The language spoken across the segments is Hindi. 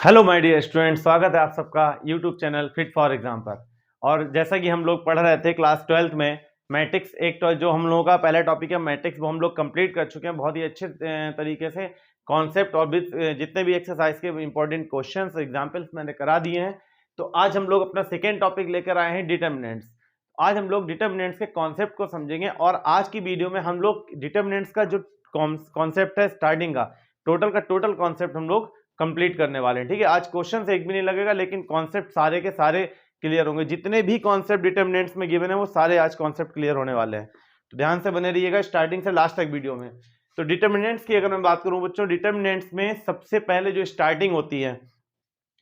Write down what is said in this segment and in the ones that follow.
हेलो माय डियर स्टूडेंट, स्वागत है आप सबका YouTube channel fit for exam पर। और जैसा कि हम लोग पढ़ रहे थे क्लास 12th में मैट्रिक्स, एक तो जो हम लोगों का पहला टॉपिक है मैट्रिक्स, वो हम लोग कंप्लीट कर चुके हैं बहुत ही अच्छे तरीके से। कॉन्सेप्ट और जितने भी एक्सरसाइज के इंपॉर्टेंट क्वेश्चंस एग्जाम्पल्स मैंने करा दिए हैं। तो आज हम लोग अपना सेकेंड टॉपिक लेकर आए हैं, डिटर्मिनेंट्स। आज हम लोग डिटर्मिनेंट्स के कॉन्सेप्ट को समझेंगे और आज की वीडियो में हम लोग डिटर्मिनेंट्स का जो कॉन्सेप्ट है स्टार्टिंग का टोटल कॉन्सेप्ट हम लोग कंप्लीट करने वाले हैं। ठीक है, आज क्वेश्चन से एक भी नहीं लगेगा, लेकिन कॉन्सेप्ट सारे के सारे क्लियर होंगे। जितने भी कॉन्सेप्ट डिटर्मिनेंट्स में गिवन है वो सारे आज कॉन्सेप्ट क्लियर होने वाले हैं। तो ध्यान से बने रहिएगा स्टार्टिंग से लास्ट तक वीडियो में। तो डिटर्मिनेंट्स की अगर मैं बात करूं बच्चों, डिटर्मिनेंट्स में सबसे पहले जो स्टार्टिंग होती है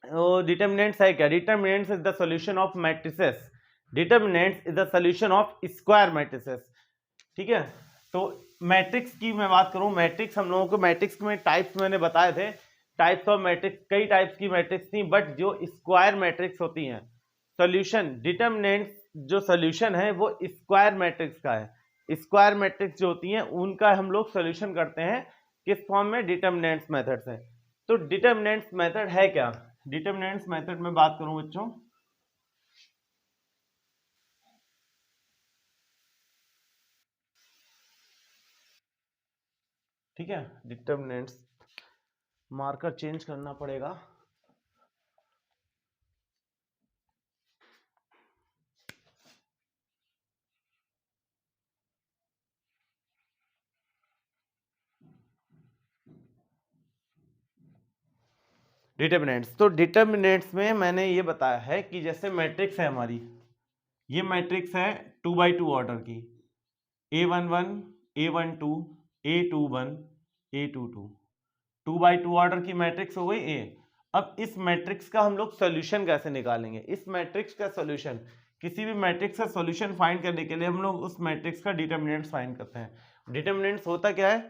वो डिटर्मिनेंट्स है क्या? Determinants is the solution of matrices. Determinants is the solution of square matrices. ठीक है, तो मैट्रिक्स की मैं बात करूं, मैट्रिक्स हम लोगों को मैट्रिक्स में टाइप्स मैंने बताए थे। टाइप्स ऑफ मैट्रिक्स, कई टाइप्स की मैट्रिक्स थी, बट जो स्क्वायर मैट्रिक्स होती हैं, सॉल्यूशन डिटर्मिनेंट्स जो सॉल्यूशन है वो स्क्वायर मैट्रिक्स का है। स्क्वायर मैट्रिक्स जो होती हैं उनका हम लोग सॉल्यूशन करते हैं किस फॉर्म में? डिटर्मिनेंट्स मेथड से। तो डिटर्मिनेंट्स मेथड है क्या? डिटर्मिनेंट्स मेथड में बात करूं बच्चों, ठीक है, डिटर्मिनेंट्स मार्कर चेंज करना पड़ेगा। डिटर्मिनेंट्स, तो डिटर्मिनेंट्स में मैंने ये बताया है कि जैसे मैट्रिक्स है हमारी, ये मैट्रिक्स है 2x2 ऑर्डर की, A11 A12 A21 A22, 2x2 order की मैट्रिक्स हो गई ए। अब इस मैट्रिक्स का हम लोग सोल्यूशन कैसे निकालेंगे? इस मैट्रिक्स का सोल्यूशन, किसी भी मैट्रिक्स का सोल्यूशन फाइंड करने के लिए हम लोग उस मैट्रिक्स का डिटर्मिनेंट्स फाइंड करते हैं। डिटर्मिनेंट्स होता क्या है?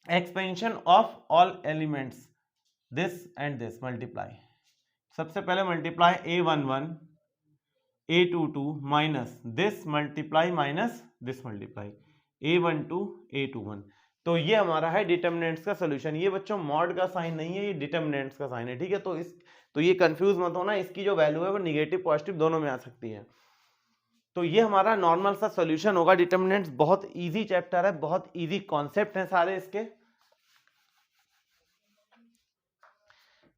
Expansion of all elements this and this multiply. सबसे पहले multiply A11 A22 minus this multiply minus this multiply A12 A21। तो ये हमारा है डिटर्मिनेंट्स का सॉल्यूशन। ये बच्चों मॉड का साइन नहीं है, ये डिटर्मिनेंट्स का साइन है। ठीक है, तो ये कंफ्यूज मत होना, इसकी जो वैल्यू है वो निगेटिव पॉजिटिव दोनों में आ सकती है। तो ये हमारा नॉर्मल सा सॉल्यूशन होगा। डिटर्मिनेंट्स बहुत इजी चैप्टर है, बहुत इजी कॉन्सेप्ट है सारे इसके।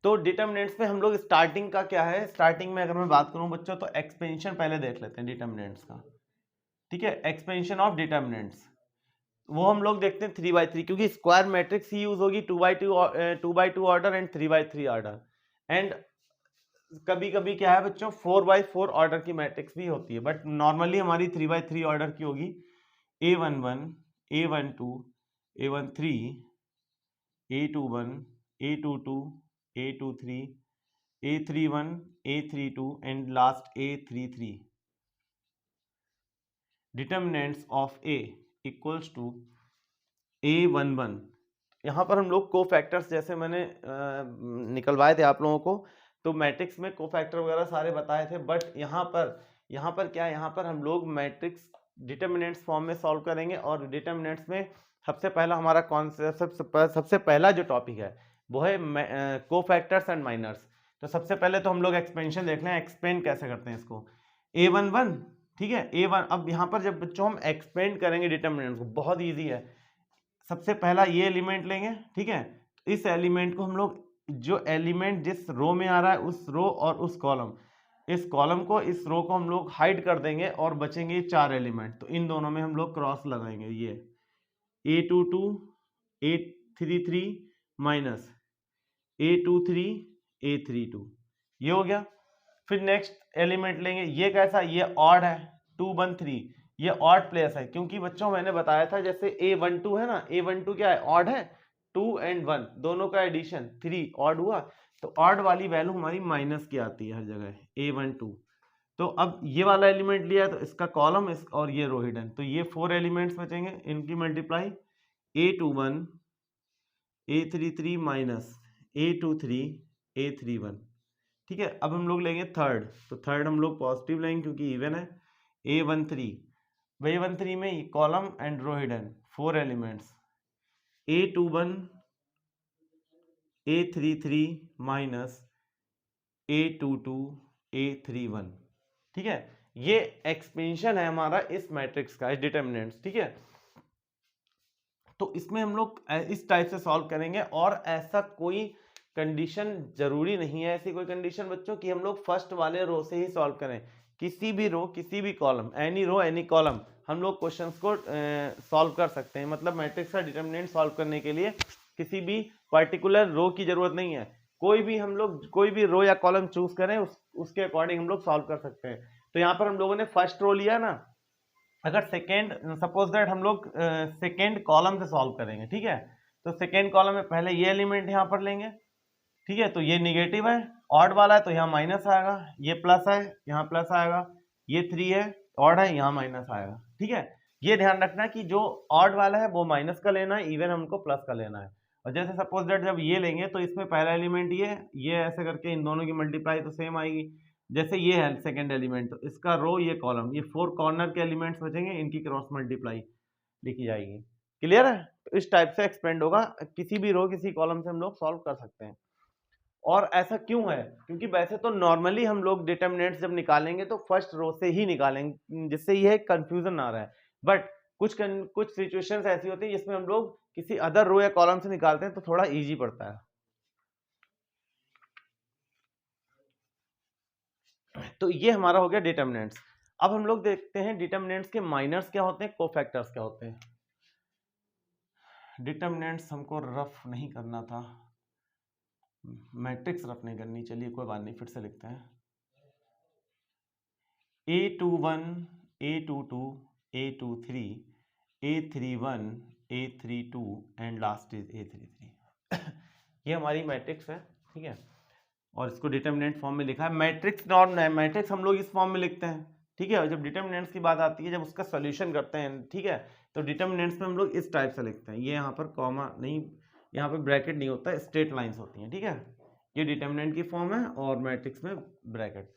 तो डिटर्मिनेंट्स में हम लोग स्टार्टिंग का क्या है, स्टार्टिंग में अगर मैं बात करूं बच्चों तो एक्सपेंशन पहले देख लेते हैं डिटर्मिनेंट्स का। ठीक है, एक्सपेंशन ऑफ डिटर्मिनेंट्स वो हम लोग देखते हैं 3x3, क्योंकि स्क्वायर मैट्रिक्स ही यूज होगी 2x2 order and 3x3 order. And कभी कभी क्या है बच्चों 4x4 ऑर्डर की मैट्रिक्स भी होती है, बट नॉर्मली हमारी 3x3 ऑर्डर की होगी। A11 A12 A13 A21 A22 A23 A31 A32 and last A33। Determinants of A equals to A11। यहाँ पर हम लोग को फैक्टर्स जैसे मैंने निकलवाए थे आप लोगों को, तो मैट्रिक्स में को फैक्टर वगैरह सारे बताए थे, बट यहाँ पर क्या है, यहाँ पर हम लोग मैट्रिक्स डिटर्मिनेंट्स फॉर्म में सॉल्व करेंगे। और डिटर्मिनेंट्स में सबसे पहला हमारा कॉन्सेप्ट, सबसे पहला जो टॉपिक है वो है को फैक्टर्स एंड माइनर्स। तो सबसे पहले तो हम लोग एक्सपेंशन देख लें, एक्सपेंड कैसे करते हैं इसको। A11, ठीक है, A1। अब यहाँ पर जब बच्चों हम एक्सपेंड करेंगे डिटर्मिनेंट्स को, बहुत ईजी है। सबसे पहला ये एलिमेंट लेंगे, ठीक है, इस एलिमेंट को हम लोग, जो एलिमेंट जिस रो में आ रहा है उस रो और उस कॉलम, इस कॉलम को इस रो को हम लोग हाइड कर देंगे और बचेंगे 4 एलिमेंट। तो इन दोनों में हम लोग क्रॉस लगाएंगे, ये A22 A33 minus A23 A32, ये हो गया। फिर नेक्स्ट एलिमेंट लेंगे, ये कैसा, ये ऑड है 2 1 3, ये ऑड प्लेस है, क्योंकि बच्चों मैंने बताया था जैसे A12 है ना, A12 क्या है, ऑड है, 2 and 1 दोनों का एडिशन 3 ऑड हुआ, तो ऑड वाली वैल्यू हमारी माइनस की आती है हर जगह A12। तो अब ये वाला एलिमेंट लिया तो इसका कॉलम और ये रो हिडन, तो ये 4 एलिमेंट्स बचेंगे, इनकी multiply A21 A33 minus A23 A31। ठीक है, अब हम लोग लेंगे थर्ड, तो थर्ड हम लोग पॉजिटिव लेंगे क्योंकि इवन है। A13, A13 में column and row hidden 4 elements, A21 A33 minus A22 A31, ठीक है। ये एक्सपेंशन है हमारा इस मैट्रिक्स का, इस डिटर्मिनेंट्स, ठीक है। तो इसमें हम लोग इस टाइप से सॉल्व करेंगे, और ऐसा कोई कंडीशन जरूरी नहीं है, ऐसी कोई कंडीशन बच्चों कि हम लोग फर्स्ट वाले रो से ही सॉल्व करें। किसी भी रो, किसी भी column, any row any column, हम लोग क्वेश्चंस को सॉल्व कर सकते हैं। मतलब मैट्रिक्स का डिटर्मिनेंट सॉल्व करने के लिए किसी भी पर्टिकुलर रो की जरूरत नहीं है, कोई भी हम लोग कोई भी रो या कॉलम चूज करें उसके अकॉर्डिंग हम लोग सॉल्व कर सकते हैं। तो यहाँ पर हम लोगों ने फर्स्ट रो लिया ना, अगर सेकेंड, सपोज दैट हम लोग सेकेंड कॉलम से सॉल्व करेंगे, ठीक है। तो सेकेंड कॉलम में पहले ये एलिमेंट यहाँ पर लेंगे, ठीक है। तो ये निगेटिव है, ऑड वाला है तो यहाँ माइनस आएगा, ये प्लस है यहाँ प्लस आएगा, ये 3 है, ऑड है, यहाँ माइनस आएगा, ठीक है। ये ध्यान रखना कि जो ऑड वाला है वो माइनस का लेना है, इवन हमको प्लस का लेना है। और जैसे सपोज दैट जब ये लेंगे तो इसमें पहला एलिमेंट ये ऐसे करके इन दोनों की मल्टीप्लाई तो सेम आएगी। जैसे ये है सेकेंड एलिमेंट, तो इसका रो, ये कॉलम, ये 4 कॉर्नर के एलिमेंट्स बचेंगे, इनकी क्रॉस मल्टीप्लाई लिखी जाएगी। क्लियर है? तो इस टाइप से एक्सपेंड होगा, किसी भी रो किसी कॉलम से हम लोग सॉल्व कर सकते हैं। और ऐसा क्यों है? क्योंकि वैसे तो नॉर्मली हम लोग डिटर्मिनेंट्स जब निकालेंगे तो फर्स्ट रो से ही निकालेंगे, जिससे यह कंफ्यूजन आ रहा है। बट कुछ सिचुएशंस ऐसी होती है जिसमें हम लोग किसी अदर रो या कॉलम से निकालते हैं तो थोड़ा इजी पड़ता है। तो ये हमारा हो गया डिटर्मिनेंट्स। अब हम लोग देखते हैं डिटर्मिनेंट्स के माइनर्स क्या होते हैं, कोफैक्टर्स क्या होते हैं। डिटर्मिनेंट्स हमको रफ नहीं करना था, मैट्रिक्स रफ नहीं करनी, चलिए कोई बात नहीं, फिर से लिखते हैं। A21 A22 A23 A31 A32 and last is A33 ये हमारी मैट्रिक्स है, ठीक है। और इसको डिटर्मिनेंट फॉर्म में लिखा है। मैट्रिक्स नॉर्म है, मैट्रिक्स हम लोग इस फॉर्म में लिखते हैं, ठीक है। और जब डिटर्मिनेंट्स की बात आती है, जब उसका सॉल्यूशन करते हैं, ठीक है, तो डिटर्मिनेंट्स में हम लोग इस टाइप से लिखते हैं। ये यहाँ पर कॉमा नहीं, यहाँ पर ब्रैकेट नहीं होता, स्ट्रेट लाइंस होती हैं, ठीक है। ये डिटर्मिनेंट की फॉर्म है और मैट्रिक्स में ब्रैकेट।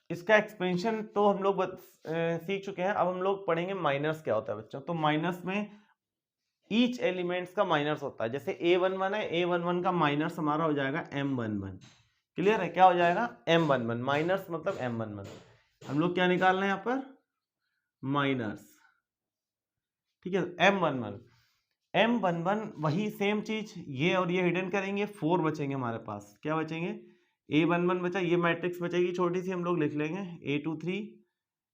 इसका एक्सपेंशन तो हम लोग सीख चुके हैं। अब हम लोग पढ़ेंगे माइनस क्या होता है बच्चों। तो माइनस में ईच एलिमेंट्स का माइनस होता है। जैसे A11 है, A11 का माइनस हमारा हो जाएगा M11। क्लियर है? क्या हो जाएगा? M11 माइनस मतलब M11। हम लोग क्या निकाल रहे हैं यहाँ पर? माइनस, ठीक है। M11 वही सेम चीज, ये और ये हिडन करेंगे, 4 बचेंगे हमारे पास। क्या बचेंगे? A11 बचा, ये मैट्रिक्स बचेगी छोटी सी, हम लोग लिख लेंगे A23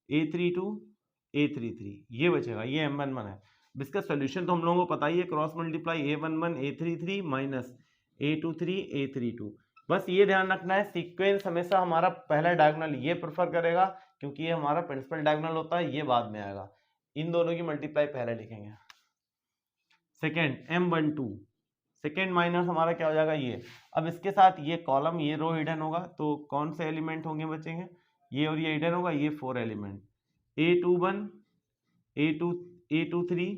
A32 A33, ये बचेगा, ये M11 है। इसका सोल्यूशन तो हम लोगों को पता ही है, cross multiply A11 A33 minus A23 A32। बस ये ध्यान रखना है, सीक्वेंस हमेशा हमारा पहला डायगोनल ये प्रेफर करेगा, क्योंकि ये हमारा प्रिंसिपल डायगोनल होता है, ये बाद में आएगा। इन दोनों की मल्टीप्लाई पहले लिखेंगे। सेकेंड M12, सेकेंड माइनस हमारा क्या हो जाएगा? ये। अब इसके साथ ये कॉलम, ये रो हिडन होगा, तो कौन से एलिमेंट होंगे बचेंगे? ये और ये हिडन होगा, ये 4 element, A21 A23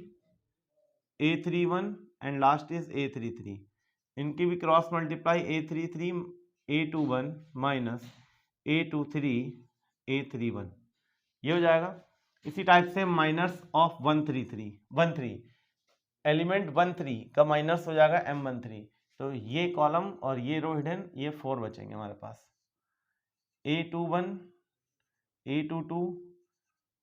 A31 and last is A33। इनकी भी cross multiply, A33 A21 minus A23 A31, ये हो जाएगा। इसी टाइप से माइनस ऑफ 13 एलिमेंट 13 का माइनस हो जाएगा M13। तो ये कॉलम और ये रो हिडन, ये 4 बचेंगे हमारे पास। A21 A22,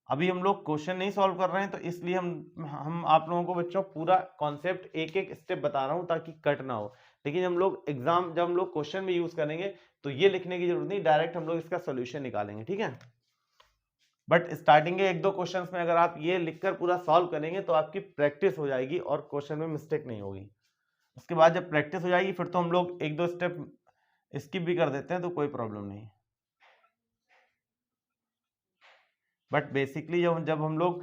अभी हम लोग क्वेश्चन नहीं सॉल्व कर रहे हैं, तो इसलिए हम आप लोगों को बच्चों पूरा कॉन्सेप्ट एक एक स्टेप बता रहा हूं ताकि कट ना हो। लेकिन हम लोग एग्जाम, जब हम लोग क्वेश्चन भी यूज करेंगे तो ये लिखने की जरूरत नहीं, डायरेक्ट हम लोग इसका सोल्यूशन निकालेंगे, ठीक है। बट स्टार्टिंग के 1-2 क्वेश्चंस में अगर आप ये लिखकर पूरा सॉल्व करेंगे तो आपकी प्रैक्टिस हो जाएगी और क्वेश्चन में मिस्टेक नहीं होगी। उसके बाद जब प्रैक्टिस हो जाएगी फिर तो हम लोग 1-2 स्टेप स्किप भी कर देते हैं, तो कोई प्रॉब्लम नहीं। बट बेसिकली जब हम लोग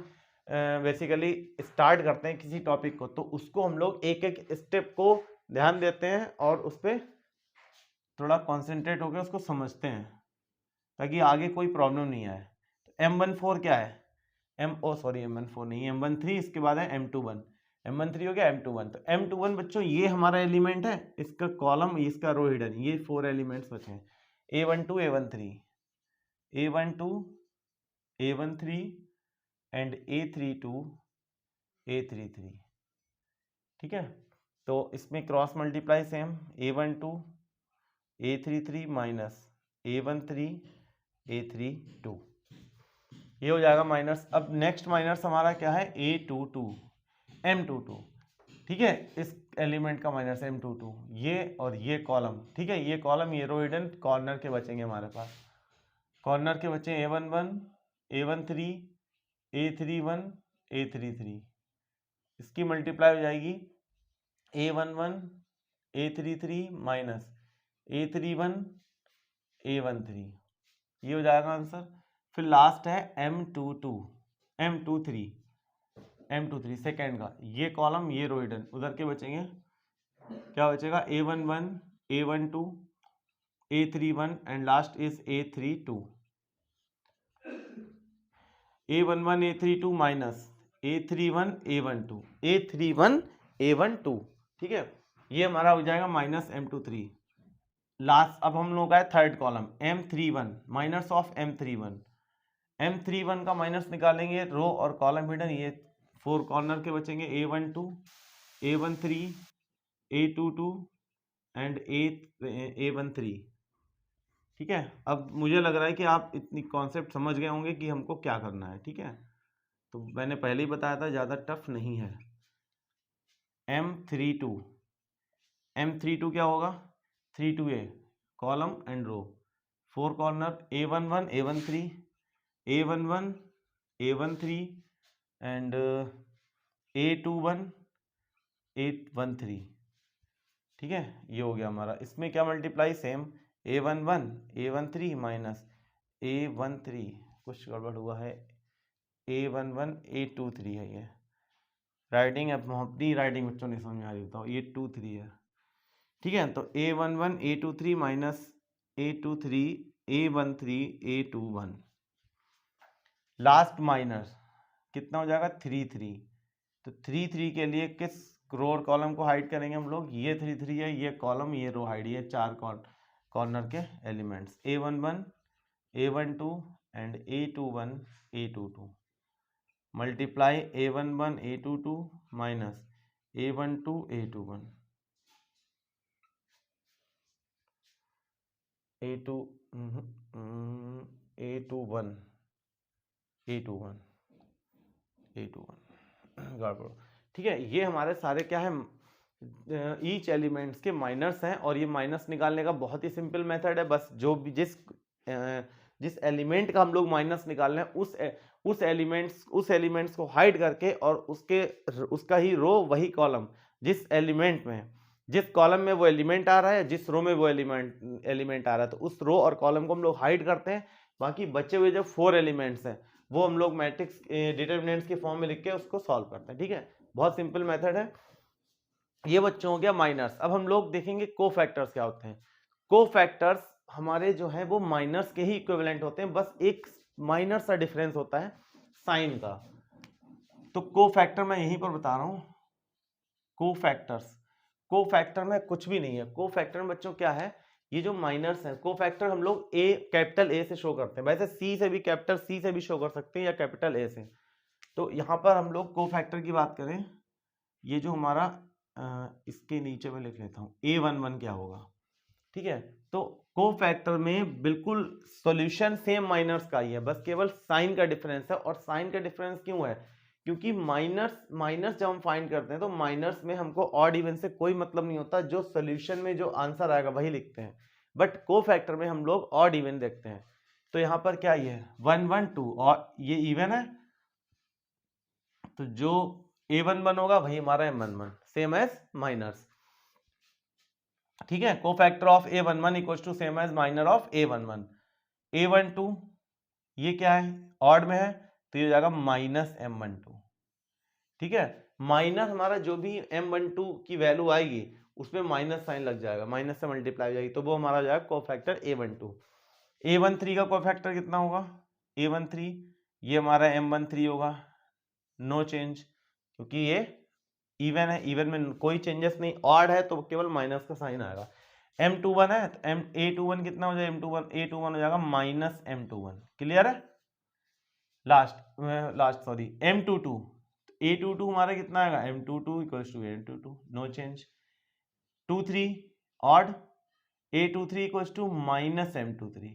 बेसिकली स्टार्ट करते हैं किसी टॉपिक को, तो उसको हम लोग एक एक स्टेप को ध्यान देते हैं और उस पर थोड़ा कॉन्सेंट्रेट होकर उसको समझते हैं, ताकि आगे कोई प्रॉब्लम नहीं आए। तो M14 क्या है? M14 नहीं, M13, इसके बाद है M21। M13 हो गया, M21। तो M21 बच्चों ये हमारा एलिमेंट है, इसका कॉलम, इसका रो हिडन, ये 4 एलिमेंट्स बचे हैं। A12 A13 and A32 A33, ठीक है। तो इसमें cross multiply same, A12 A33 minus A13 A32, ये हो जाएगा माइनस। अब नेक्स्ट माइनस हमारा क्या है, A22 M22, ठीक है, इस एलिमेंट का माइनस M22, ये और ये कॉलम, ठीक है, ये कॉलम, ये रो हिडन, कॉर्नर के बचेंगे हमारे पास, कॉर्नर के बचे A11 A13 A31 A33, इसकी मल्टीप्लाई हो जाएगी A11 A33 minus A31 A13, ये हो जाएगा आंसर। फिर लास्ट है M23 सेकेंड का, ये कॉलम ये रो हिडन, उधर के बचेंगे, क्या बचेगा, A11 A12 A31 and last is A32, A11 A32 minus A31 A12, ठीक है, ये हमारा हो जाएगा माइनस M23। लास्ट अब हम लोग का है third column M31 minus of M31 का माइनस निकालेंगे, रो और कॉलम हिडन, ये 4 कॉर्नर के बचेंगे, A12 A13 A22 and A13, ठीक है। अब मुझे लग रहा है कि आप इतनी कॉन्सेप्ट समझ गए होंगे कि हमको क्या करना है, ठीक है, तो मैंने पहले ही बताया था, ज़्यादा टफ नहीं है। M32 क्या होगा, 32A column and row, 4 corner, A11 A13 A11 A13 and A21 A13, ठीक है, ये हो गया हमारा। इसमें क्या multiply same, A11 A13 minus A13, कुछ गड़बड़ हुआ है, A11 A23 है, ये राइटिंग अपनी राइटिंग बच्चों ने समझ में आ रही, बताओ, ये 23 है, ठीक है, तो A11 A23 minus A23 A13 A21, last minus कितना हो जाएगा, 33, तो 33 के लिए किस रो और कॉलम को हाइड करेंगे हम लोग, ये 33 है, ये कॉलम ये रो हाइड, ये 4 कॉर्नर के elements, A11 A12 and A21 A22, multiply A11 A22 minus A12 A21 A21 गड़बड़, ठीक है, ये हमारे सारे क्या है, ईच एलिमेंट्स के माइनस हैं, और ये माइनस निकालने का बहुत ही सिंपल मेथड है, बस जो भी जिस एलिमेंट का हम लोग माइनस निकाल रहे हैं उस एलिमेंट्स को हाइड करके, और उसका ही रो वही कॉलम, जिस एलिमेंट में जिस कॉलम में वो एलिमेंट आ रहा है, जिस रो में वो एलिमेंट आ रहा है, तो उस रो और कॉलम को हम लोग हाइड करते हैं, बाकी बचे हुए जो 4 एलिमेंट्स हैं वो हम लोग मैट्रिक्स डिटर्मिनेंट्स के फॉर्म में लिख के उसको सॉल्व करते हैं, ठीक है, बहुत सिंपल मेथड है। ये बच्चों हो गया माइनस। अब हम लोग देखेंगे कोफैक्टर्स क्या होते हैं। कोफैक्टर्स हमारे जो है वो माइनस के ही इक्विवेलेंट होते हैं, बस एक माइनर सा डिफरेंस होता है साइन का। तो कोफैक्टर मैं यहीं पर बता रहा हूं, कोफैक्टर में कुछ भी नहीं है। कोफैक्टर में बच्चों क्या है, ये जो माइनर्स हैं, कोफैक्टर हम लोग कैपिटल ए से शो करते हैं, वैसे सी से भी, कैपिटल सी से भी शो कर सकते हैं या कैपिटल ए से। तो यहाँ पर हम लोग कोफैक्टर की बात करें, ये जो हमारा इसके नीचे में लिख लेता हूँ A11 क्या होगा, ठीक है। तो कोफैक्टर में बिल्कुल सॉल्यूशन सेम माइनर्स का ही है, बस केवल साइन का डिफरेंस है। और साइन का डिफरेंस क्यों है, क्योंकि माइनस जब हम फाइंड करते हैं तो माइनर्स में हमको ऑड इवन से कोई मतलब नहीं होता, जो सॉल्यूशन में जो आंसर आएगा वही लिखते हैं, बट कोफैक्टर में हम लोग ऑड इवन देखते हैं। तो यहाँ पर क्या ये है 1 1 2 और ये इवन है, तो जो A11 होगा वही हमारा M11, सेम एज माइनर्स, ठीक है। Cofactor of A11 equals to same as minor of A11। A12 ये क्या है, ऑड में है, तो ये हो जाएगा माइनस M12, ठीक है। माइनस हमारा जो भी M12 की वैल्यू आएगी उसमें माइनस साइन लग जाएगा, माइनस से मल्टीप्लाई हो जाएगी, तो वो हमारा हो जाएगा कोफैक्टर A12। A13 का कोफैक्टर कितना होगा, A13 ये हमारा M13 होगा, नो चेंज, क्योंकि ये इवन है, इवन में कोई चेंजेस नहीं, ऑड है तो केवल माइनस का साइन आएगा। M21 है तो A21 कितना हो जाएगा, A21 हो जाएगा माइनस M21, क्लियर है। लास्ट सॉरी M22, A22 हमारा कितना आएगा, M22 equals to M22, no change. 23 odd, A23 equals to minus M23,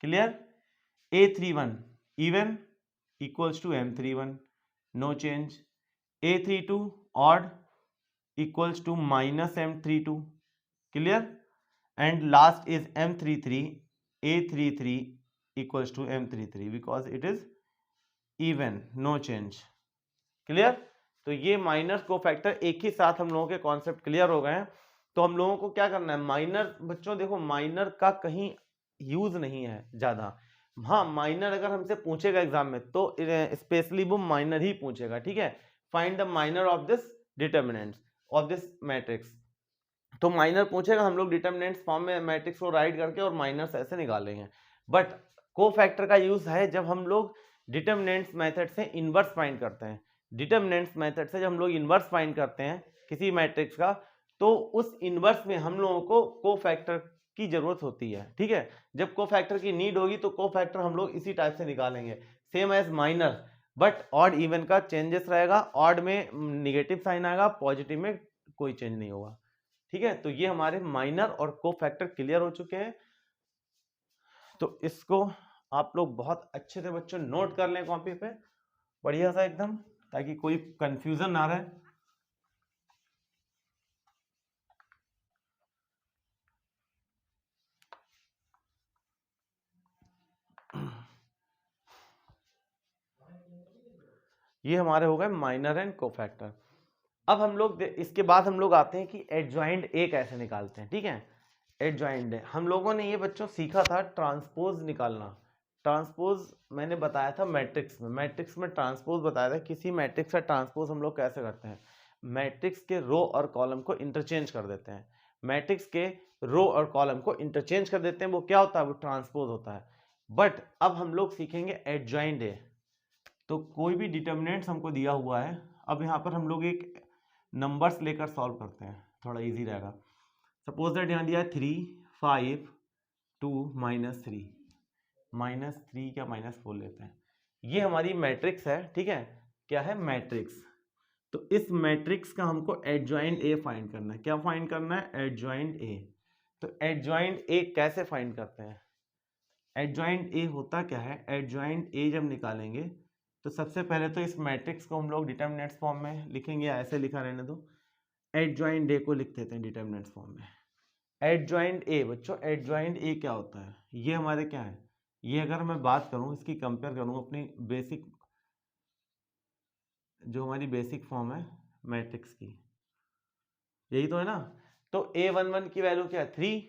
clear. A31 even equals to M31, no change. A32 odd equals to minus M32, clear. And last is M33, A33 equals to M33 because it is even, no change, clear. तो ये माइनर कोफैक्टर एक ही साथ हम लोगों के कॉन्सेप्ट क्लियर हो गए हैं। तो हम लोगों को क्या करना है, माइनर बच्चों देखो माइनर का कहीं यूज नहीं है ज्यादा। हाँ माइनर अगर हमसे पूछेगा एग्जाम में तो स्पेशली वो माइनर ही पूछेगा, ठीक है। Find the minor of this determinants of this matrix, तो माइनर पूछेगा, हम लोग डिटर्मिनेंट्स फॉर्म में मैट्रिक्स को राइट करके और माइनर्स ऐसे निकालेंगे। बट कोफैक्टर का यूज है जब हम लोग डिटर्मिनेंट्स मेथड से इनवर्स फाइंड करते हैं। डिटर्मिनेंट्स मेथड से जब हम लोग इनवर्स फाइंड करते हैं किसी मैट्रिक्स का, तो उस इनवर्स में हम लोगों को कोफैक्टर की जरूरत होती है, ठीक है। जब कोफैक्टर की नीड होगी तो कोफैक्टर हम लोग इसी टाइप से निकालेंगे, same as minor, but odd even का चेंजेस रहेगा। ऑड में निगेटिव साइन आएगा, पॉजिटिव में कोई चेंज नहीं होगा, ठीक है। तो ये हमारे माइनर और कोफैक्टर क्लियर हो चुके हैं। तो इसको आप लोग बहुत अच्छे से बच्चों नोट कर लें कॉपी पे, बढ़िया सा एकदम, ताकि कोई कंफ्यूजन ना रहे। ये हमारे हो गए माइनर एंड कोफैक्टर। अब हम लोग इसके बाद हम लोग आते हैं कि एडजॉइंट ए कैसे निकालते हैं, ठीक है। एडजॉइंट ए हम लोगों ने ये बच्चों सीखा था ट्रांसपोज निकालना। ट्रांसपोज मैंने बताया था मैट्रिक्स में, मैट्रिक्स में ट्रांसपोज बताया था। किसी मैट्रिक्स का ट्रांसपोज हम लोग कैसे करते हैं, मैट्रिक्स के रो और कॉलम को इंटरचेंज कर देते हैं। मैट्रिक्स के रो और कॉलम को इंटरचेंज कर देते हैं, वो क्या होता है, वो ट्रांसपोज होता है। बट अब हम लोग सीखेंगे एडजॉइंट ए। तो कोई भी डिटर्मिनेंट्स हमको दिया हुआ है, अब यहाँ पर हम लोग एक नंबर्स लेकर सॉल्व करते हैं, थोड़ा इजी रहेगा। सपोज दैट यहाँ दिया है 3 5 2 -3, -3 क्या -4 लेते हैं। ये हमारी मैट्रिक्स है, ठीक है। क्या है, मैट्रिक्स। तो इस मैट्रिक्स का हमको एडजॉइंट ए फाइंड करना है। क्या फाइंड करना है, एडजॉइंट ए। तो एडजॉइंट ए कैसे फाइंड करते हैं, एडजॉइंट ए होता क्या है, एडजॉइंट ए जब निकालेंगे तो सबसे पहले तो इस मैट्रिक्स को हम लोग डिटर्मिनेंट्स फॉर्म में लिखेंगे, ऐसे लिखा रहने दो। एडजॉइंट ए को लिख देते हैं डिटर्मिनेंट्स फॉर्म में। एडजॉइंट ए बच्चों, एडजॉइंट ए क्या होता है, ये हमारे क्या है, ये अगर मैं बात करूं इसकी कंपेयर करूं अपनी बेसिक, जो हमारी बेसिक फॉर्म है मैट्रिक्स की, यही तो है ना। तो A11 की वैल्यू क्या है 3,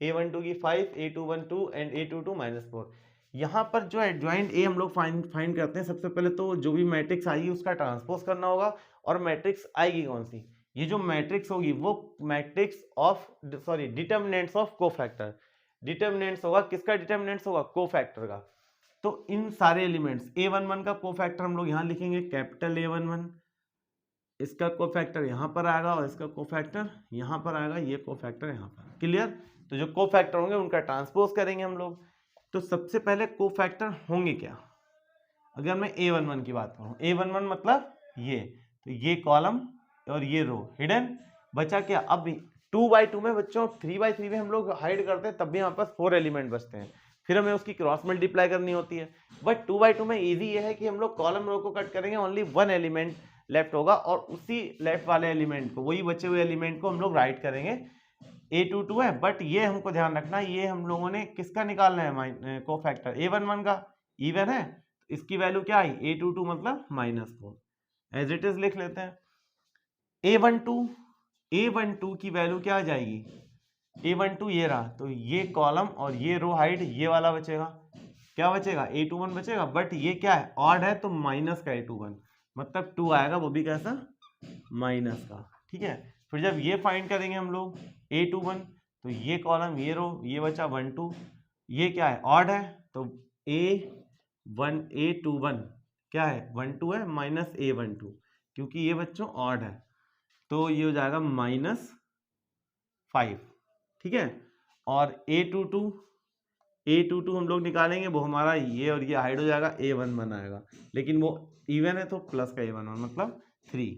A12 की 5, A21 2 एंड A22 -4। यहाँ पर जो एडजॉइंट ए हम लोग फाइंड करते हैं, सबसे पहले तो जो भी मैट्रिक्स आएगी उसका ट्रांसपोज करना होगा। और मैट्रिक्स आएगी कौन सी, ये जो मैट्रिक्स होगी वो matrix of sorry determinants of cofactor. Determinants होगा किसका, डिटर्मिनेंट्स होगा कोफैक्टर का। तो इन सारे एलिमेंट्स A11 का कोफैक्टर हम लोग यहाँ लिखेंगे कैपिटल A11, इसका कोफैक्टर यहाँ पर आएगा और इसका कोफैक्टर यहाँ पर आएगा, ये कोफैक्टर यहाँ पर, क्लियर। तो जो कोफैक्टर होंगे उनका ट्रांसपोज करेंगे हम लोग। तो सबसे पहले कोफैक्टर होंगे क्या, अगर मैं A11 की बात करूँ, A11 मतलब ये, तो ये कॉलम और ये रो हिडन बचा क्या। अब 2x2 में बच्चों 3x3 में हम लोग हाइड करते हैं, तब भी यहाँ पर 4 एलिमेंट बचते हैं, फिर हमें उसकी क्रॉस मल्टीप्लाई करनी होती है। बट 2x2 में इजी ये है कि हम लोग कॉलम रो को कट करेंगे, ओनली 1 एलिमेंट लेफ्ट होगा, और उसी लेफ्ट वाले एलिमेंट को, वही बचे हुए एलिमेंट को हम लोग राइट करेंगे। A22 है, बट ये हमको ध्यान रखना, ये हम लोगों ने किसका निकालना है, कोफैक्टर A11 का, इवन है, इसकी वैल्यू क्या आई A22 मतलब -4, एज इट इज लिख लेते हैं। A12 की वैल्यू क्या आ जाएगी, A12 ये रहा, तो ये कॉलम और ये रो हाइड, ये वाला बचेगा, क्या बचेगा A21 बचेगा। बट ये क्या है, ऑड है, तो माइनस का A21 मतलब 2 आएगा, वो भी कैसा, माइनस का, ठीक है। फिर जब ये फाइंड करेंगे हम लोग A21, तो ये कॉलम ये रो ये बचा 1 2, ये क्या है, ऑड है, तो A21 क्या है 1 2 है, माइनस A12 क्योंकि ये बच्चों ऑड है, तो ये हो जाएगा -5, ठीक है। और A22 A22 हम लोग निकालेंगे, वो हमारा ये और ये हाइड हो जाएगा, A11 आएगा, लेकिन वो इवन है तो प्लस का A11 मतलब 3।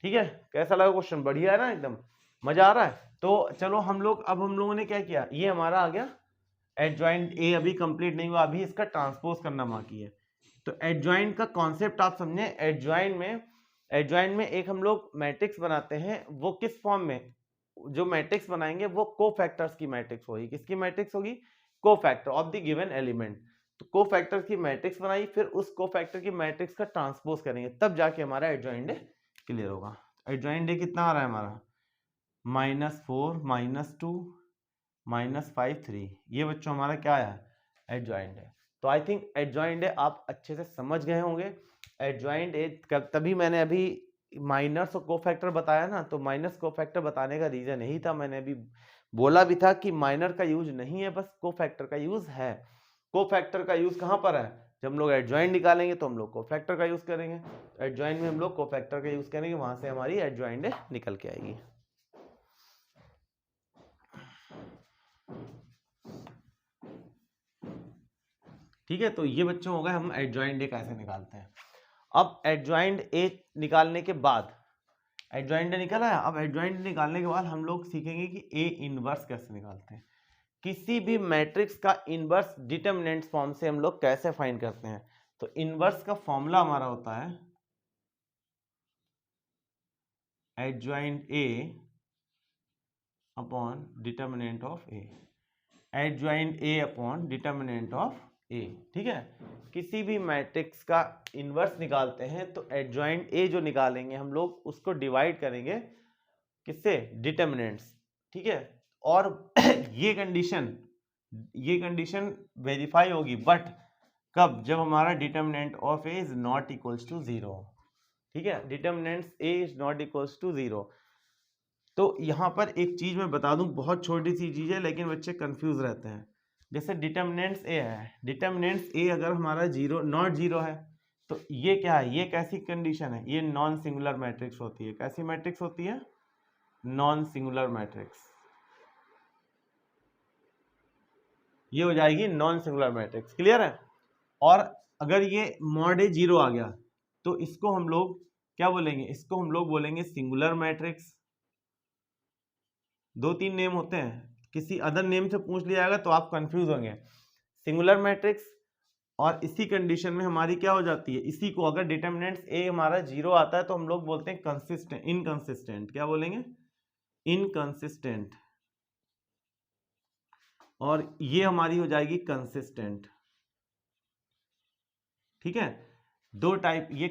ठीक है, कैसा लगा क्वेश्चन? बढ़िया है ना, एकदम मजा आ रहा है। तो चलो हम लोगों ने क्या किया, ये हमारा आ गया एडजॉइंट ए, अभी कंप्लीट नहीं हुआ, अभी इसका ट्रांसपोज करना बाकी है। तो एडजॉइंट का कॉन्सेप्ट आप समझे, एडजॉइंट में एक हम लोग मैट्रिक्स बनाते हैं, वो किस फॉर्म में, जो मैट्रिक्स बनाएंगे वो कोफैक्टर्स की मैट्रिक्स होगी। किसकी मैट्रिक्स होगी? Cofactor of the given element. तो कोफैक्टर की मैट्रिक्स बनाई, फिर उस कोफैक्टर की मैट्रिक्स का ट्रांसपोज करेंगे, तब जाके हमारा एडजॉइंट ए क्लियर होगा। एडजॉइंट ए कितना आ रहा है हमारा? -4 -2 -5 3, ये बच्चों हमारा क्या है? एडजॉइंट है। तो आई थिंक एडजॉइंट है आप अच्छे से समझ गए होंगे। एडजॉइंट है तभी मैंने अभी माइनस और कोफैक्टर बताया ना, तो माइनस कोफैक्टर बताने का रीजन यही था, मैंने अभी बोला भी था कि माइनर का यूज नहीं है, बस कोफैक्टर का यूज है। कोफैक्टर का यूज कहाँ पर है? जब हम लोग एडजॉइंट निकालेंगे तो हम लोग कोफैक्टर का यूज करेंगे, एडजॉइंट में हम लोग कोफैक्टर का यूज करेंगे, वहां से हमारी एडजॉइंट निकल के आएगी। ठीक है, तो ये बच्चों हो गए हम एडजॉइंट ए कैसे निकालते हैं। अब एडजॉइंट ए निकालने के बाद, एडजॉइंट निकला है, अब एडजॉइंट निकालने के बाद हम लोग सीखेंगे कि ए इनवर्स कैसे निकालते हैं। किसी भी मैट्रिक्स का इनवर्स डिटरमिनेंट फॉर्म से हम लोग कैसे फाइंड करते हैं। तो इनवर्स का फॉर्मूला हमारा होता है adjoint A upon determinant of A, adjoint A upon determinant of A. ठीक है, किसी भी मैट्रिक्स का इनवर्स निकालते हैं तो एडजॉइंट ए जो निकालेंगे हम लोग उसको डिवाइड करेंगे किससे? डिटरमिनेंट्स। ठीक है, और ये कंडीशन वेरीफाई होगी, बट कब? जब हमारा determinant of A is not equals to 0। ठीक है, determinants A is not equals to 0। तो यहाँ पर एक चीज मैं बता दूं, बहुत छोटी सी चीज है लेकिन बच्चे कंफ्यूज रहते हैं। जैसे डिटरमिनेंट्स ए है, डिटरमिनेंट्स ए अगर हमारा 0 नॉट 0 है तो ये क्या है? ये कैसी कंडीशन है? ये नॉन सिंगुलर मैट्रिक्स होती है। कैसी मैट्रिक्स होती है? Non singular matrix. ये हो जाएगी नॉन सिंगुलर मैट्रिक्स। क्लियर है? और अगर ये मॉड ए 0 आ गया तो इसको हम लोग क्या बोलेंगे? इसको हम लोग बोलेंगे सिंगुलर मैट्रिक्स। 2-3 नेम होते हैं, किसी अदर नेम से पूछ लिया जाएगा तो आप कंफ्यूज होंगे। सिंगुलर मैट्रिक्स, और इसी कंडीशन में हमारी क्या हो जाती है? इसी को अगर डिटरमिनेंट्स ए हमारा 0 आता है तो हम लोग बोलते हैं कंसिस्टेंट, इनकंसिस्टेंट। क्या बोलेंगे? इनकंसिस्टेंट। और ये हमारी हो जाएगी कंसिस्टेंट। ठीक है, दो टाइप, ये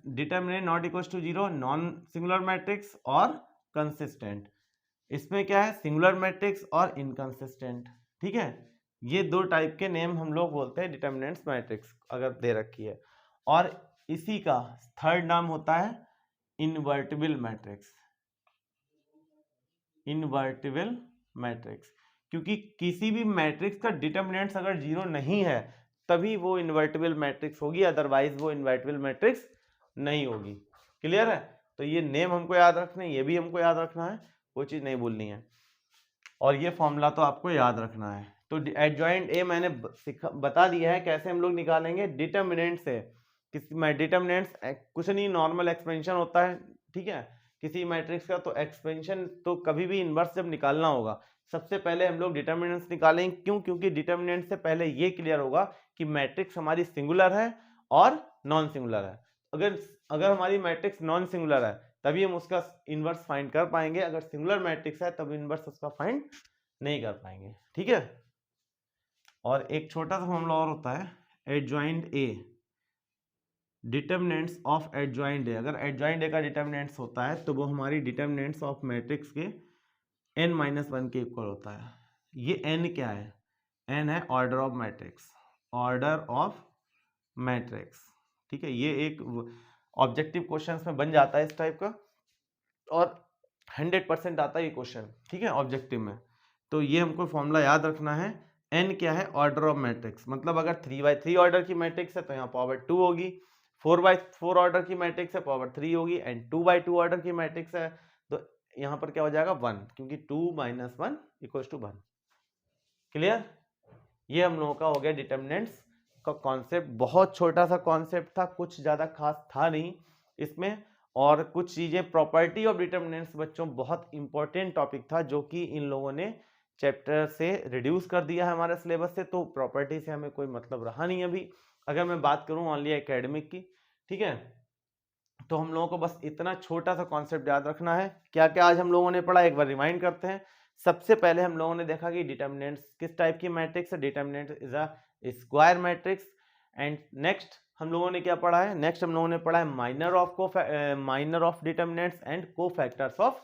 determinant not equal to 0 non singular matrix और कंसिस्टेंट। इसमें क्या है? सिंगुलर मैट्रिक्स और इनकंसिस्टेंट। ठीक है, ये दो टाइप के नेम हम लोग बोलते हैं डिटरमिनेंट्स मैट्रिक्स अगर दे रखी है। और इसी का थर्ड नाम होता है इनवर्टिबल मैट्रिक्स। इनवर्टिबल मैट्रिक्स, क्योंकि किसी भी मैट्रिक्स का डिटरमिनेंट्स अगर 0 नहीं है तभी वो इनवर्टिबल मैट्रिक्स होगी, अदरवाइज वो इनवर्टिबल मैट्रिक्स नहीं होगी। क्लियर है? तो ये नेम हमको याद रखना है, ये भी हमको याद रखना है, कोई चीज नहीं भूलनी है। और ये फॉर्मूला तो आपको याद रखना है। तो एडजॉइंट ए मैंने बता दिया है कैसे हम लोग निकालेंगे डिटरमिनेंट से। डिटरमिनेंट्स कुछ नहीं, नॉर्मल एक्सपेंशन होता है। ठीक है, किसी मैट्रिक्स का तो एक्सपेंशन, तो कभी भी इनवर्स जब निकालना होगा सबसे पहले हम लोग डिटरमिनेंट्स निकालेंगे। क्यों? क्योंकि डिटरमिनेंट से पहले ये क्लियर होगा कि मैट्रिक्स हमारी सिंगुलर है और नॉन सिंगुलर है। अगर हमारी मैट्रिक्स नॉन सिंगुलर है तभी हम उसका इनवर्स फाइंड कर पाएंगे, अगर सिंगुलर मैट्रिक्स है तब इनवर्स उसका फाइंड नहीं कर पाएंगे। ठीक है, और एक छोटा सा फॉर्मूला और होता है adjoint A, determinants of adjoint ए। अगर एडजॉइंट ए का डिटरमिनेंट्स होता है तो वो हमारी डिटरमिनेंट्स ऑफ मैट्रिक्स के n-1 के इक्वल होता है। ये n क्या है? n है order of matrix, order of matrix. ठीक है, ये एक ऑब्जेक्टिव क्वेश्चंस में बन जाता है इस टाइप का, और 100% आता है ये क्वेश्चन। ठीक है, ऑब्जेक्टिव में। तो ये हमको फॉर्मूला याद रखना है। n क्या है? Order of matrix. मतलब अगर 3/3 ऑर्डर की मैट्रिक्स है तो यहाँ पावर 2 होगी, 4/4 ऑर्डर की मैट्रिक्स है पावर 3 होगी, एंड 2/2 ऑर्डर की मैट्रिक्स है तो यहाँ पर क्या हो जाएगा? 1, क्योंकि 2 - 1 = 1। क्लियर? ये हम लोगों का हो गया डिटर्मिनेंट्स का कॉन्सेप्ट। बहुत छोटा सा कॉन्सेप्ट था, कुछ ज़्यादा खास था नहीं इसमें। और कुछ चीज़ें, प्रॉपर्टी ऑफ डिटर्मिनेंट्स बच्चों बहुत इंपॉर्टेंट टॉपिक था, जो कि इन लोगों ने चैप्टर से रिड्यूस कर दिया है हमारे सिलेबस से, तो प्रॉपर्टी से हमें कोई मतलब रहा नहीं अभी, अगर मैं बात करूं ओनली एकेडमिक की। ठीक है, तो हम लोगों को बस इतना छोटा सा कॉन्सेप्ट याद रखना है। क्या क्या आज हम लोगों ने पढ़ा, एक बार रिमाइंड करते हैं। सबसे पहले हम लोगों ने देखा कि डिटर्मिनेंट्स किस टाइप की मैट्रिक्स है। Determinant is a square matrix. And next हम लोगों ने क्या पढ़ा है, नेक्स्ट हम लोगों ने पढ़ा है minor of determinants and cofactors of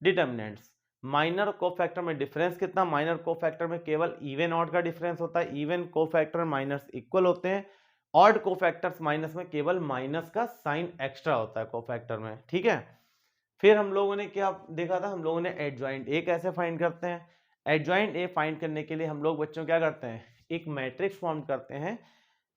determinants. Minor cofactor में डिफरेंस कितना, माइनर कोफैक्टर में केवल इवन ऑड का डिफरेंस होता है, इवन कोफैक्टर माइनस इक्वल होते हैं, ऑड कोफैक्टर्स माइनस में केवल माइनस का साइन एक्स्ट्रा होता है कोफैक्टर में। ठीक है, फिर हम लोगों ने क्या देखा था, हम लोगों ने एडजॉइंट ए कैसे फाइंड करते हैं। एडजॉइंट ए फाइंड करने के लिए हम लोग बच्चों क्या करते हैं, एक मैट्रिक्स फॉर्म करते हैं,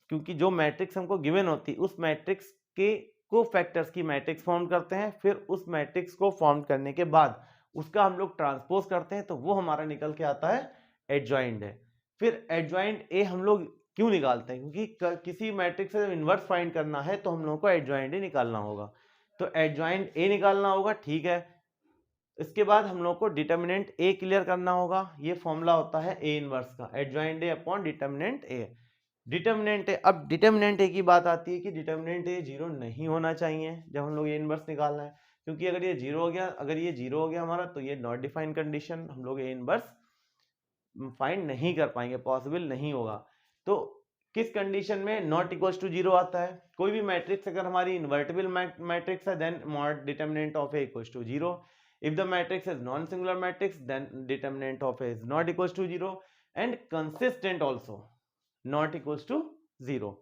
क्योंकि जो मैट्रिक्स हमको गिवन होती उस मैट्रिक्स के कोफैक्टर्स की मैट्रिक्स फॉर्म करते हैं। फिर उस मैट्रिक्स को फॉर्म करने के बाद उसका हम लोग ट्रांसपोज करते हैं, तो वो हमारा निकल के आता है एडजॉइंट है। फिर एडजॉइंट ए हम लोग क्यों निकालते हैं, क्योंकि किसी मैट्रिक्स से इन्वर्स फाइंड करना है तो हम लोगों को एडजॉइंट ए निकालना होगा, तो एडजॉइंट ए निकालना होगा। ठीक है, इसके बाद हम लोग को डिटर्मिनेंट ए क्लियर करना होगा। ये फॉर्मूला होता है ए इनवर्स का, adjoint A upon determinant A. Determinant A, अब डिटर्मिनेंट ए की बात आती है कि डिटर्मिनेंट ए जीरो नहीं होना चाहिए जब हम लोग ए इनवर्स निकालना है, क्योंकि अगर ये जीरो हो गया, अगर ये जीरो हो गया हमारा, तो ये नॉट डिफाइंड कंडीशन, हम लोग ए इनवर्स फाइंड नहीं कर पाएंगे, पॉसिबल नहीं होगा। तो किस कंडीशन में नॉट इक्वल्स टू जीरो आता है, कोई भी मैट्रिक्स अगर हमारी इन्वर्टिबल मैट्रिक्स है, then mod determinant of A equals to zero. If the matrix is non singular matrix, then determinant of A is not equals to zero and consistent also not equals to zero.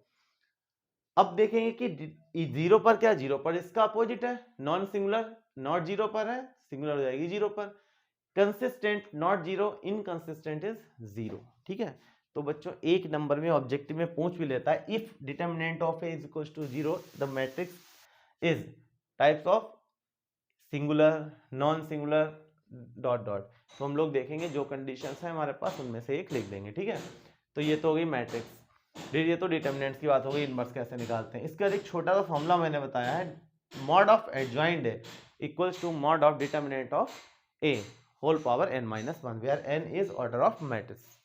अब देखेंगे कि जीरो पर क्या, जीरो पर इसका अपोजिट है, नॉन सिंगुलर नॉट जीरो पर है, सिंगुलर हो जाएगी जीरो पर। Consistent not zero, inconsistent is zero. ठीक है, तो बच्चों एक नंबर में ऑब्जेक्टिव में पूछ भी लेता है, if determinant of A is equals to zero the matrix is types of singular non singular dot dot. तो हम लोग देखेंगे जो कंडीशंस है हमारे पास उनमें से एक लिख देंगे। ठीक है, तो ये तो हो गई मैट्रिक्स, ये तो डिटर्मिनेंट्स की बात हो गई, इनवर्स कैसे निकालते हैं। इसका एक छोटा सा फॉर्मूला मैंने बताया है, mod of adjoint A equals to mod of determinant of A whole power n minus one, where n is order of matrix.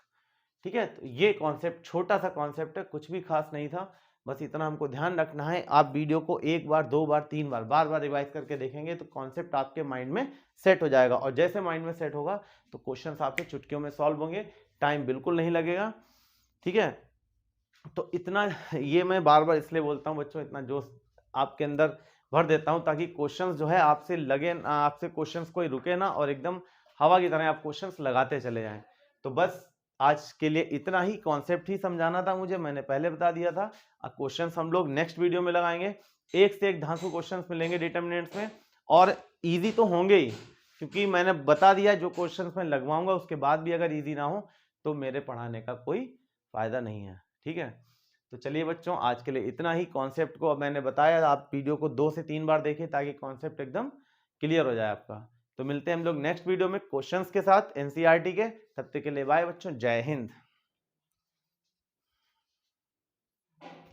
ठीक है, तो ये कॉन्सेप्ट छोटा सा कॉन्सेप्ट है, कुछ भी खास नहीं था, बस इतना हमको ध्यान रखना है। आप वीडियो को एक बार, दो बार, तीन बार, बार बार रिवाइज करके देखेंगे तो कॉन्सेप्ट आपके माइंड में सेट हो जाएगा, और जैसे माइंड में सेट होगा तो क्वेश्चन आपके चुटकियों में सॉल्व होंगे, टाइम बिल्कुल नहीं लगेगा। ठीक है, तो इतना ये मैं बार बार इसलिए बोलता हूँ बच्चों, इतना जोश आपके अंदर भर देता हूँ ताकि क्वेश्चंस जो है आपसे लगे, आपसे क्वेश्चंस कोई रुके ना, और एकदम हवा की तरह आप क्वेश्चंस लगाते चले जाएं। तो बस आज के लिए इतना ही, कॉन्सेप्ट ही समझाना था मुझे, मैंने पहले बता दिया था। अब क्वेश्चंस हम लोग नेक्स्ट वीडियो में लगाएंगे, एक से एक धांसू क्वेश्चंस मिलेंगे डिटर्मिनेंट्स में, और इजी तो होंगे ही, क्योंकि मैंने बता दिया जो क्वेश्चंस मैं लगवाऊंगा उसके बाद भी अगर इजी ना हो तो मेरे पढ़ाने का कोई फायदा नहीं है। ठीक है, तो चलिए बच्चों आज के लिए इतना ही। कॉन्सेप्ट को अब मैंने बताया, आप वीडियो को 2 से 3 बार देखें ताकि कॉन्सेप्ट एकदम क्लियर हो जाए आपका। तो मिलते हैं हम लोग नेक्स्ट वीडियो में क्वेश्चंस के साथ एनसीईआरटी के। तब तक के लिए बाय बच्चों, जय हिंद।